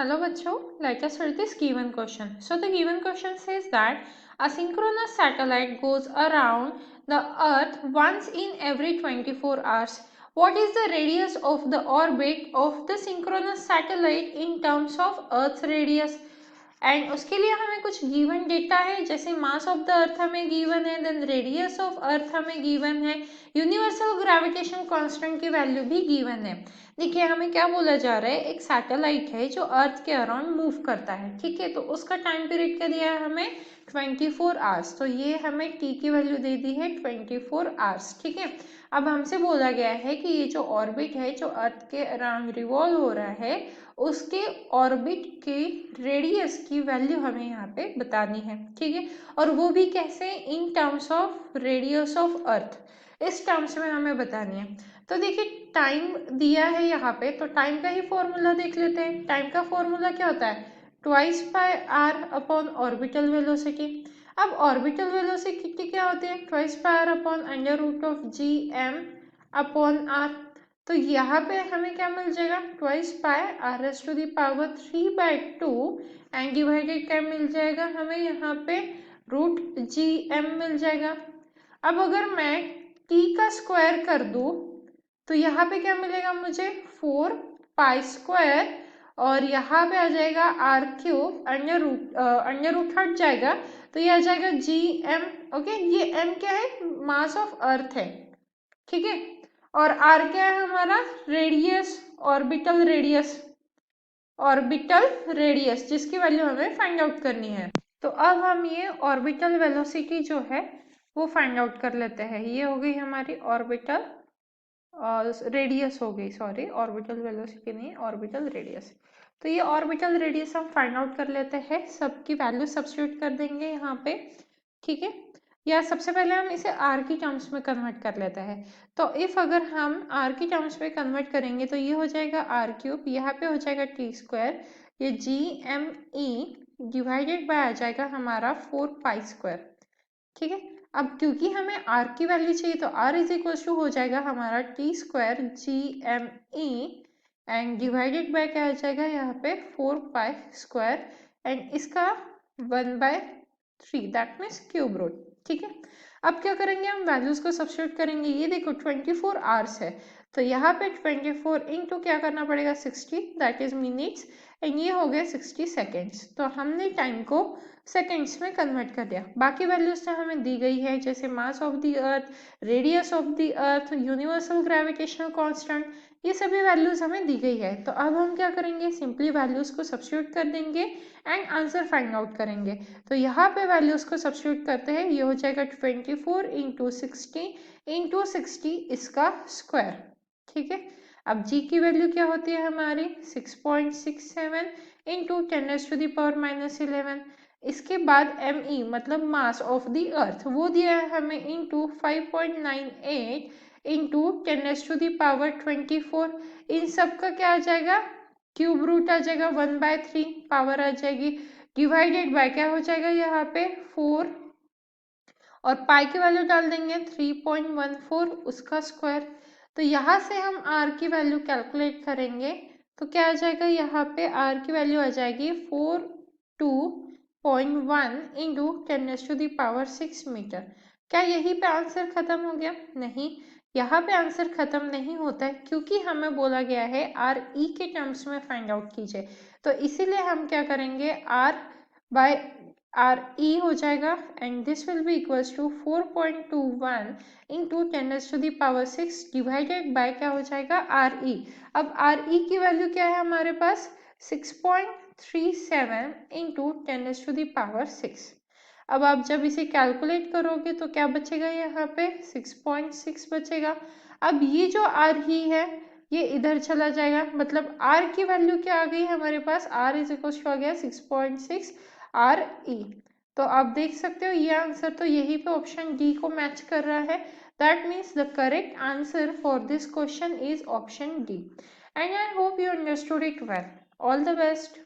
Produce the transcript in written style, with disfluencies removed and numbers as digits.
Hello बच्चों, let us read this given question. So the given question says that a synchronous satellite goes around the earth once in every 24 hours. What is the radius of the orbit of the synchronous satellite in terms of earth's radius? And उसके लिए हमें कुछ given data है, जैसे mass of the earth हमें given है, then radius of earth हमें given है, यूनिवर्सल ग्रेविटेशन कांस्टेंट की वैल्यू भी गिवन है। देखिए हमें क्या बोला जा रहा है, एक सैटेलाइट है जो अर्थ के अराउंड मूव करता है, ठीक है। तो उसका टाइम पीरियड क्या दिया है हमें 24 आवर्स, तो ये हमें टी की वैल्यू दे दी है 24 आवर्स, ठीक है। अब हमसे बोला गया है कि ये जो ऑर्बिट है जो अर्थ के अराउंड रिवॉल्व हो रहा है उसके ऑर्बिट के रेडियस की वैल्यू हमें यहाँ पे बतानी है, ठीक है। और वो भी कैसे, in terms of radius of earth, इस टर्म्स में हमें बतानी है। तो देखिए टाइम दिया है यहाँ पे, तो टाइम का ही फॉर्मूला देख लेते हैं। टाइम का फॉर्मूला क्या होता है, twice by R upon orbital velocity. अब ऑर्बिटल वेलोसिटी क्या होती है, twice by R upon under root of G M upon R. तो यहाँ पे हमें क्या मिल जाएगा, twice by R S to the power 3/2 and divided क्या मिल जाएगा हमें यहाँ पे रूट जी एम मिल जाएगा। अब अगर मैं t का स्क्वायर कर दूं तो यहाँ पे क्या मिलेगा मुझे 4 पाई स्क्वायर, और यहाँ पे आ जाएगा आर क्यूब, अंडर रूट हट जाएगा तो ये आ जाएगा जी एम। ओके, ये एम क्या है, मास ऑफ अर्थ है, ठीक है। और आर क्या है हमारा, radius, orbital radius, orbital radius जिसकी वैल्यू हमें फाइंड आउट करनी है। तो अब हम ये ऑर्बिटल वेलोसिटी जो है वो फाइंड आउट कर लेते हैं। ये हो गई हमारी ऑर्बिटल रेडियस हो गई, सॉरी ऑर्बिटल वेलोसिटी नहीं, ऑर्बिटल रेडियस। तो ये ऑर्बिटल रेडियस हम फाइंड आउट कर लेते हैं, सबकी वैल्यू सब्स्टिट्यूट कर देंगे यहाँ पे, ठीक है। या सबसे पहले हम इसे आर की टर्म्स में कन्वर्ट कर लेते हैं। तो इफ अगर हम आर की टर्म्स में कन्वर्ट करेंगे तो ये हो जाएगा आर क्यूब, यहाँ पे हो जाएगा टी स्क्वायर, ये G M E divided by आ जाएगा हमारा 4 पाई स्क्वायर, ठीक है। अब क्योंकि हमें r की वैल्यू चाहिए तो r इज इक्वल टू हो जाएगा हमारा T square G M E and divided by क्या आ जाएगा यहाँ पे 4 पाई स्क्वायर एंड इसका 1/3 दैट मीन्स क्यूब रूट, ठीक है। अब क्या करेंगे, हम वैल्यूज को सब्स्टिट्यूट करेंगे। ये देखो 24 आवर्स है, तो यहाँ पे 24 इंटू क्या करना पड़ेगा 60 दैट इज मिनट्स, एंड ये हो गया 60 सेकेंड्स। तो हमने टाइम को सेकेंड्स में कन्वर्ट कर दिया। बाकी वैल्यूज तो हमें दी गई है, जैसे mass of the earth, radius of the earth, universal gravitational constant, ये सभी वैल्यूज हमें दी गई है। तो अब हम क्या करेंगे, सिंपली वैल्यूज को सब्स्टिट्यूट कर देंगे एंड आंसर फाइंड आउट करेंगे। तो यहाँ पे वैल्यूज को सब्स्टिट्यूट करते हैं, ये हो जाएगा 24 इंटू 60 इंटू 60 इसका स्क्वायर, ठीक है। अब g की वैल्यू क्या होती है हमारी 6.67 इंटू 10⁻⁻11। इसके बाद me मतलब मास ऑफ द अर्थ वो दिया है हमें इंटू 5.98 इंटू 10⁻24। इन सब का क्या आ जाएगा, क्यूब रूट आ जाएगा 1/3, पावर आ जाएगी, डिवाइडेड बाय क्या हो जाएगा यहाँ पे 4, और पाई की वैल्यू डाल देंगे 3.14 उसका स्क्वायर। तो यहाँ से हम r की वैल्यू कैलकुलेट करेंगे तो क्या आ जाएगा, यहाँ पे r की वैल्यू आ जाएगी 42.1 इंटू 10⁻6 मीटर। क्या यहीं पे आंसर खत्म हो गया, नहीं, यहाँ पे आंसर खत्म नहीं होता है, क्योंकि हमें बोला गया है r e के टर्म्स में फाइंड आउट कीजिए। तो इसीलिए हम क्या करेंगे, r बाय आर ई हो जाएगा and this will be equals to 4.21 into 10⁻6 divided by क्या हो जाएगा आर ई। अब आर ई की वैल्यू क्या है हमारे पास 6.37 इंटू 10⁻6। अब आप जब इसे कैलकुलेट करोगे तो क्या बचेगा, यहाँ पे 6.6 बचेगा। अब ये जो आर ही है ये इधर चला जाएगा, मतलब r की वैल्यू क्या आ गई हमारे पास, r इज इक्वल टू आ गया 6.6 आर ई। तो आप देख सकते हो ये आंसर तो यही पे ऑप्शन डी को मैच कर रहा है। That means the correct answer for this question is option D, and I hope you understood it well. All the best.